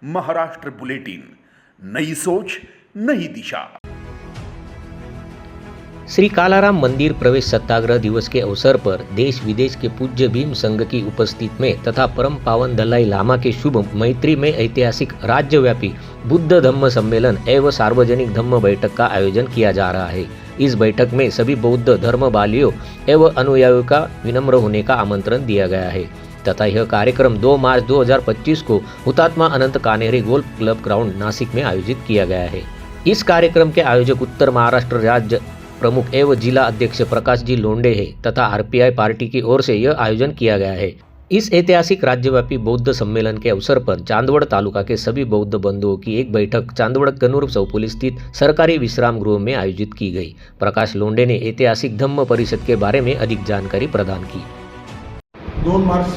Maharashtra bulletin, नई सोच नई दिशा। श्री कालाराम मंदिर प्रवेश सत्याग्रह दिवस के अवसर पर देश विदेश के पूज्य भीम संघ की उपस्थिति में तथा परम पावन दलाई लामा के शुभ मैत्री में ऐतिहासिक राज्यव्यापी बुद्ध धम्म सम्मेलन एवं सार्वजनिक धम्म बैठक का आयोजन किया जा रहा है। इस बैठक में सभी बौद्ध धर्म बालियों एवं अनुयायियों का विनम्र होने का आमंत्रण दिया गया है तथा यह कार्यक्रम 2 मार्च 2025 को हुतात्मा अनंत Kanhere golf club ground Nashik में आयोजित किया गया है। इस कार्यक्रम के आयोजक उत्तर महाराष्ट्र राज्य प्रमुख एवं जिला अध्यक्ष प्रकाश जी लोंडे है तथा आरपीआई पार्टी की ओर से यह आयोजन किया गया है। इस ऐतिहासिक राज्यव्यापी बौद्ध सम्मेलन के अवसर पर चांदवड़ तालुका के सभी बौद्ध बंधुओं की एक बैठक चांदवड़ कनूर चौपोली स्थित सरकारी विश्राम गृह में आयोजित की गई। प्रकाश लोंडे ने ऐतिहासिक धम्म परिषद के बारे में अधिक जानकारी प्रदान की। 2 मार्च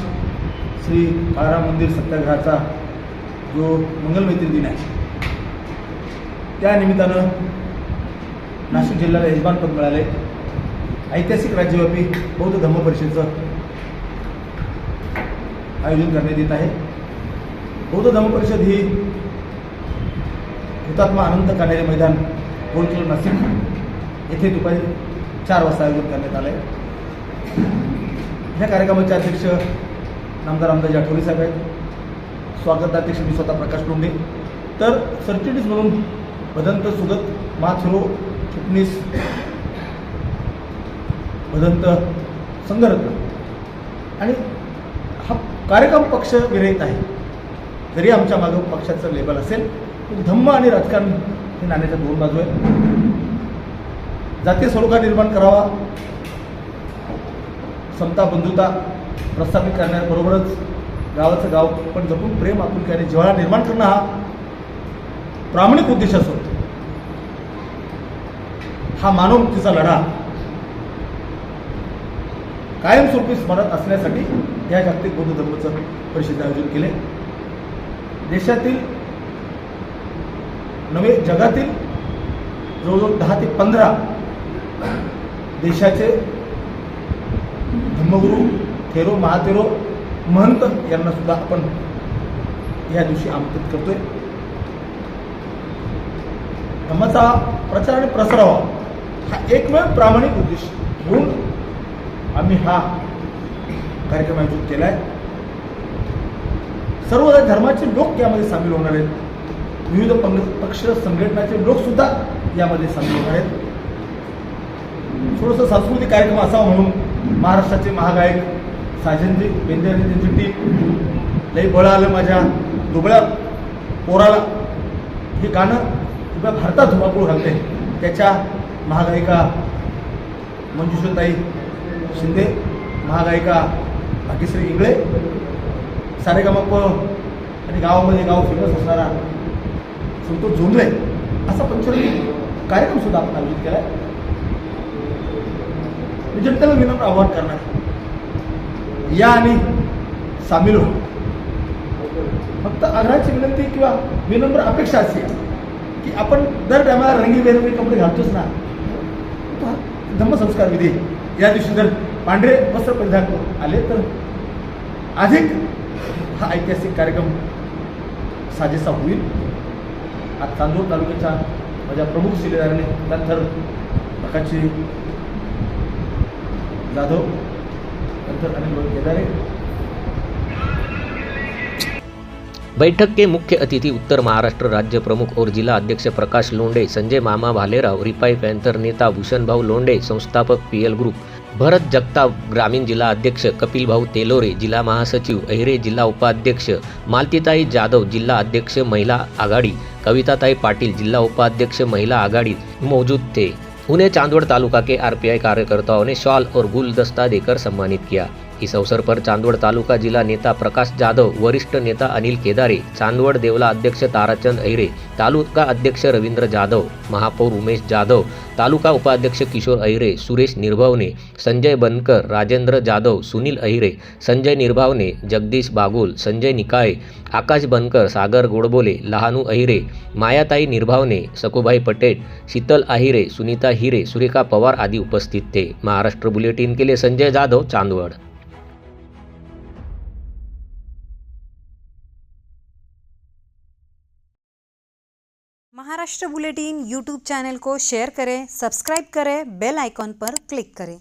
श्री कालाराम मंदिर सत्याग्रहाचा जो मंगलमैत्री दिन आहे त्या निमित्तानं नाशिक जिल्ह्याला यजमानपद मिळाले। ऐतिहासिक राज्यव्यापी बौद्ध धम्म परिषदेचं आयोजन करण्यात येत आहे। बौद्ध धम्म परिषद ही हुतात्मा अनंत कान्हेरे मैदान गोल्फ क्लब नाशिक येथे दुपारी 4 वाजता आयोजन करण्यात आले आहे। ह्या कार्यक्रमाचे अध्यक्ष नामदार अंबादास आठवले साहेब आहेत। स्वागताध्यक्ष मी स्वतः प्रकाश लोंढे, तर सरचिटणीस म्हणून भदंत सुगत माथुरो चिटणीस भदंत संघरत्न आणि हा कार्यक्रम पक्ष विरहित आहे। जरी आमच्या मागे पक्षाचं लेबल असेल तरी धम्म आणि राजकारण हे नाण्याच्या 2 बाजू आहेत। जातीय सलोखा निर्माण करावा, समता बंधुता प्रस्थापित करण्याबरोबरच गावाचं गाव पण जपून प्रेम आपुलकी आणि जिव्हाळा निर्माण करणं हा प्रामाणिक उद्देश असतो। हा मानवमुक्तीचा लढा कायमस्वरूपी स्मरणात असण्यासाठी या जागतिक बौद्ध धम्म परिषदेचे आयोजन केले। देशातील नवे जगातील जवळजवळ 10 ते 15 देशाचे धम्मगुरू थेरो महाथेरो महंत यांना सुद्धा आपण या दिवशी आमंत्रित करतोय। धम्माचा प्रचार आणि प्रसार व्हावा हा एकमेव प्रामाणिक उद्देश म्हणून आम्ही हा कार्यक्रम आयोजित केला आहे। सर्व धर्माचे लोक यामध्ये सामील होणार आहेत। विविध पक्ष संघटनाचे लोक सुद्धा यामध्ये सामील होणार आहेत। थोडंसं सांस्कृतिक कार्यक्रम असावा म्हणून महाराष्ट्राचे महागायक साजनजी बेंदे आणि त्यांची टीम लई बळ आलं माझ्या दुबळ्या पोराला हे गाणं उभ्या भारतात धुमाकूळ घालते। त्याच्या महागायिका मंजुषाताई शिंदे, महागायिका भाग्यश्री इंगळे, सारेगमप आणि गावामध्ये गाव फेमस असणारा संतोष जोंधळे असा पंचरंगी कार्यक्रम सुद्धा आपण आयोजित केला आहे। मी जनतेला विनम्र आवाहन करणार या आणि सामील हो। फक्त आग्रहाची विनंती किंवा विनम्र अपेक्षा असेल की आपण दर टायमाला रंगीबेरंगी कपडे घालतोच ना, धम्मसंस्कार विधी या दिवशी जर पांढरे वस्त्र परिधान आले तर अधिक हा ऐतिहासिक कार्यक्रम साजेसा होईल। आज चांदवड तालुक्याच्या माझ्या प्रमुख शिलेदारांनी नंतर प्रकाशजी जाधव, नंतर अनिल केदारे। बैठक के मुख्य अतिथि उत्तर महाराष्ट्र राज्य प्रमुख और जिला अध्यक्ष प्रकाश लोंडे, संजय मामा भालेराव, रिपाई पैंथर नेता भूषण भाऊ लोंडे, संस्थापक पीएल ग्रुप, भरत जगताप ग्रामीण जिला अध्यक्ष, कपिल भाऊ तेलोरे जिला महासचिव, अहिरे जिला उपाध्यक्ष, मालतीताई जाधव जिला अध्यक्ष महिला आघाड़ी, कविताताई पाटिल जिला उपाध्यक्ष महिला आघाड़ी मौजूद थे। उन्हें चांदवड़ तालुका के आरपीआई कार्यकर्ताओं ने शॉल और गुलदस्ता देकर सम्मानित किया। इस अवसर पर चांदवड़ तालुका जिला नेता प्रकाश जाधव, वरिष्ठ नेता अनिल केदारे, चांदवड़ देवला अध्यक्ष ताराचंद अहिरे, तालुका अध्यक्ष रविंद्र जाधव, महापौर उमेश जाधव, तालुका उपाध्यक्ष किशोर अहिरे, सुरेश निर्भावने, संजय बनकर, राजेंद्र जाधव, सुनील अहिरे, संजय निर्भावने, जगदीश बागुल, संजय निकाळे, आकाश बनकर, सागर गोडबोले, लहानू अहिरे, मायाताई निर्भावने, सकुभाई पटेल, शीतल अहिरे, सुनीता हिरे, सुरेखा पवार आदि उपस्थित थे। महाराष्ट्र बुलेटिन के लिए Sanjay Jadhav, Chandwad. Maharashtra bulletin YouTube channel को शेयर करें, सब्सक्राइब करें, बेल आइकॉन पर क्लिक करें।